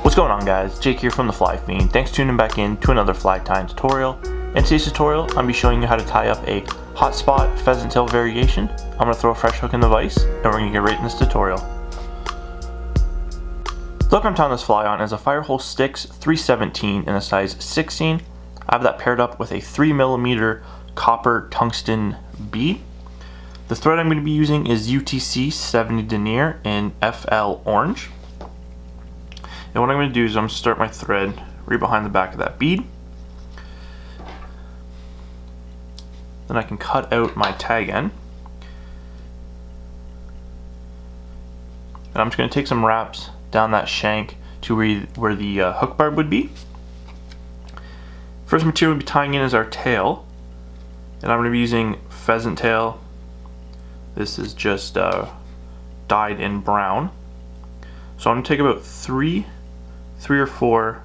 What's going on, guys? Jake here from the Fly Fiend. Thanks for tuning back in to another fly tying tutorial. In today's tutorial, I'm going to be showing you how to tie up a hotspot pheasant tail variation. I'm going to throw a fresh hook in the vise, and we're going to get right in this tutorial. The hook I'm tying this fly on is a Firehole Sticks 317 in a size 16. I have that paired up with a 3mm copper tungsten bead. The thread I'm going to be using is UTC 70 denier in FL orange. And what I'm going to do is I'm going to start my thread right behind the back of that bead. Then I can cut out my tag end. And I'm just going to take some wraps down that shank to where the hook barb would be. First material we'll be tying in is our tail. And I'm going to be using pheasant tail. This is just dyed in brown. So I'm going to take about three or four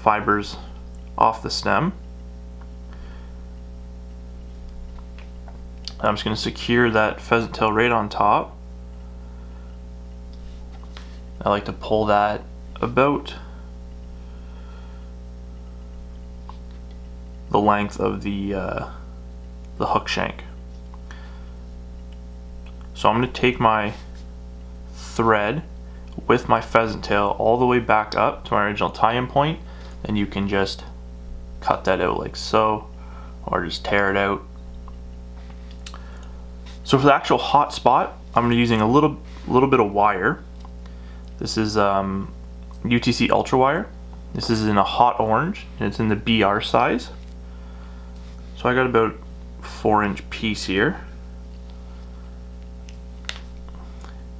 fibers off the stem. I'm just going to secure that pheasant tail right on top. I like to pull that about the length of the hook shank. So I'm going to take my thread with my pheasant tail all the way back up to my original tie-in point, and you can just cut that out like so, or just tear it out. So for the actual hot spot, I'm going to be using a little bit of wire. This is UTC Ultra Wire. This is in a hot orange, and it's in the BR size. So I got about a 4-inch piece here.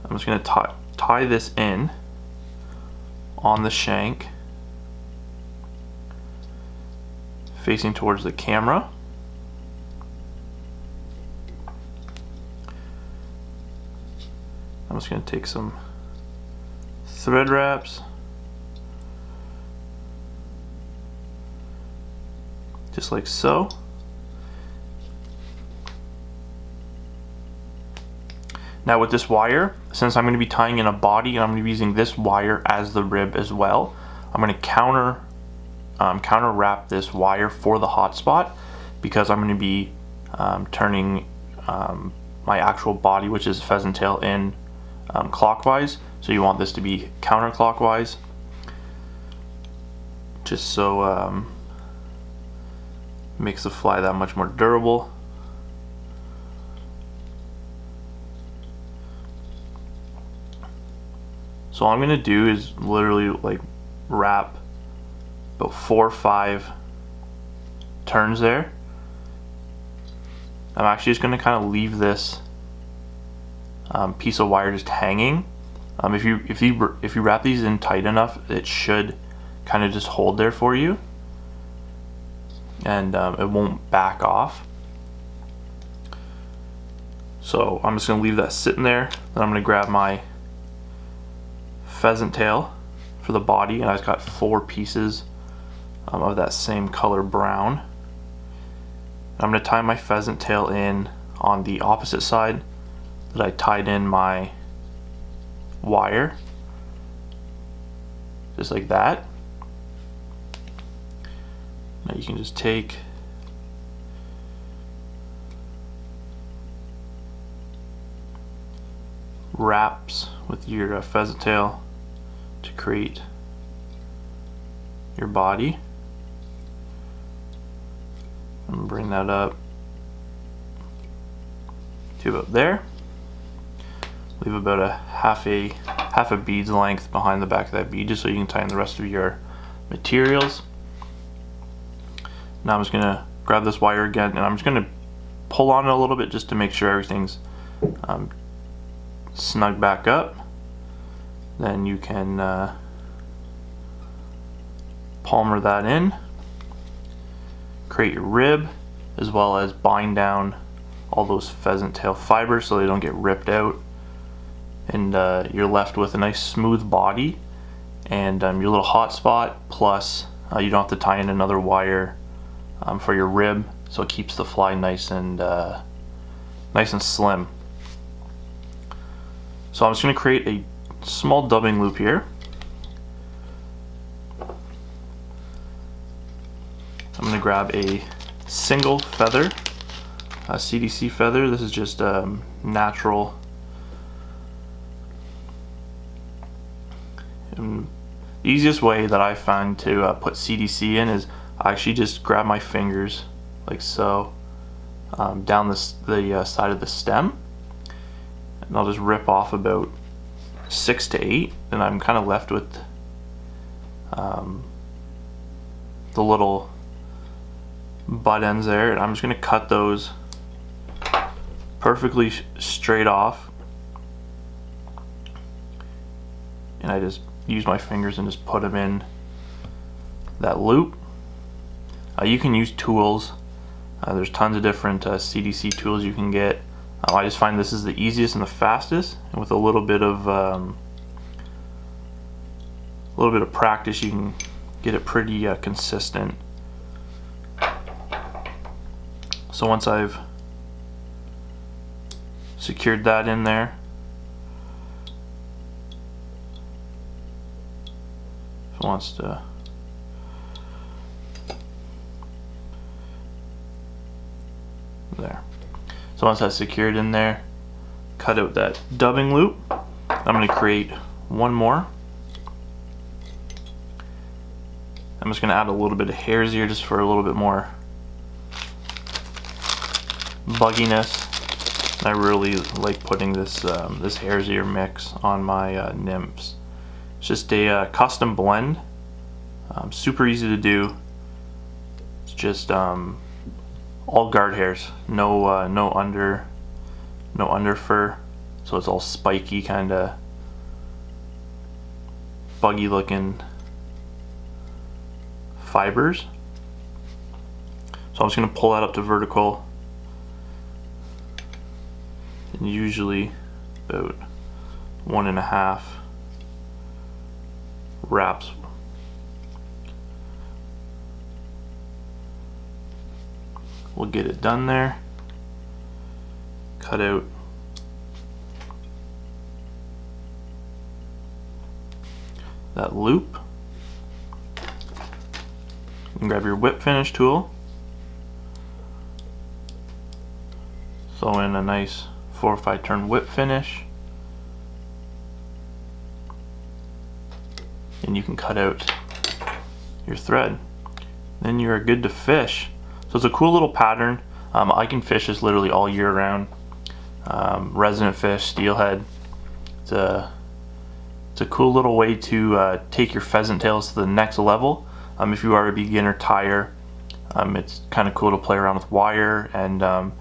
I'm just going to tie this in on the shank facing towards the camera. I'm just going to take some thread wraps, just like so. Now with this wire, since I'm going to be tying in a body and I'm going to be using this wire as the rib as well, I'm going to counter wrap this wire for the hot spot, because I'm going to be turning my actual body, which is pheasant tail, in clockwise. So you want this to be counterclockwise, just so makes the fly that much more durable. So all I'm going to do is literally like wrap about 4 or 5 turns there. I'm actually just going to kind of leave this piece of wire just hanging. If you wrap these in tight enough, it should kind of just hold there for you, and it won't back off. So I'm just going to leave that sitting there. Then I'm going to grab my pheasant tail for the body, and I've got 4 pieces of that same color brown. I'm going to tie my pheasant tail in on the opposite side that I tied in my wire, just like that. Now you can just take wraps with your pheasant tail to create your body. I'm gonna bring that up to about there. Leave about a half a bead's length behind the back of that bead, just so you can tie in the rest of your materials. Now I'm just gonna grab this wire again, and I'm just gonna pull on it a little bit just to make sure everything's snug back up. Then you can palmer that in, create your rib, as well as bind down all those pheasant tail fibers so they don't get ripped out, and you're left with a nice smooth body and your little hot spot, plus you don't have to tie in another wire for your rib, so it keeps the fly nice and slim. So I'm just going to create a small dubbing loop here. I'm going to grab a single feather, a CDC feather. This is just natural. And the easiest way that I find to put CDC in is I actually just grab my fingers like so down the side of the stem, and I'll just rip off about 6 to 8, and I'm kind of left with the little butt ends there, and I'm just going to cut those perfectly straight off, and I just use my fingers and just put them in that loop. You can use tools. There's tons of different CDC tools you can get. I just find this is the easiest and the fastest, and with a little bit of practice you can get it pretty consistent. So once I've secured that in there, if it wants to there. So once that's secured in there, cut out that dubbing loop. I'm going to create one more. I'm just going to add a little bit of hairs here just for a little bit more bugginess. I really like putting this this hair's ear mix on my nymphs. It's just a custom blend, super easy to do. It's just all guard hairs, no under fur, so it's all spiky, kind of buggy looking fibers. So I'm just going to pull that up to vertical, and usually about 1.5 wraps. We'll get it done there. Cut out that loop. And grab your whip finish tool. Throw in a nice 4 or 5 turn whip finish. And you can cut out your thread. Then you're good to fish. So it's a cool little pattern. I can fish this literally all year round. Resident fish, steelhead. It's a cool little way to take your pheasant tails to the next level. If you are a beginner tyer, it's kind of cool to play around with wire, and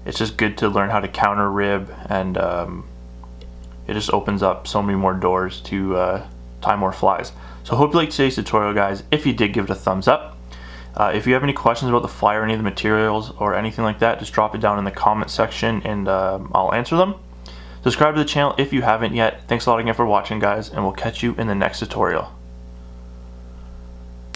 it's just good to learn how to counter rib, and it just opens up so many more doors to tie more flies. So hope you liked today's tutorial, guys. If you did, give it a thumbs up. If you have any questions about the fly or any of the materials or anything like that, just drop it down in the comment section, and I'll answer them. Subscribe to the channel if you haven't yet. Thanks a lot again for watching, guys, and we'll catch you in the next tutorial.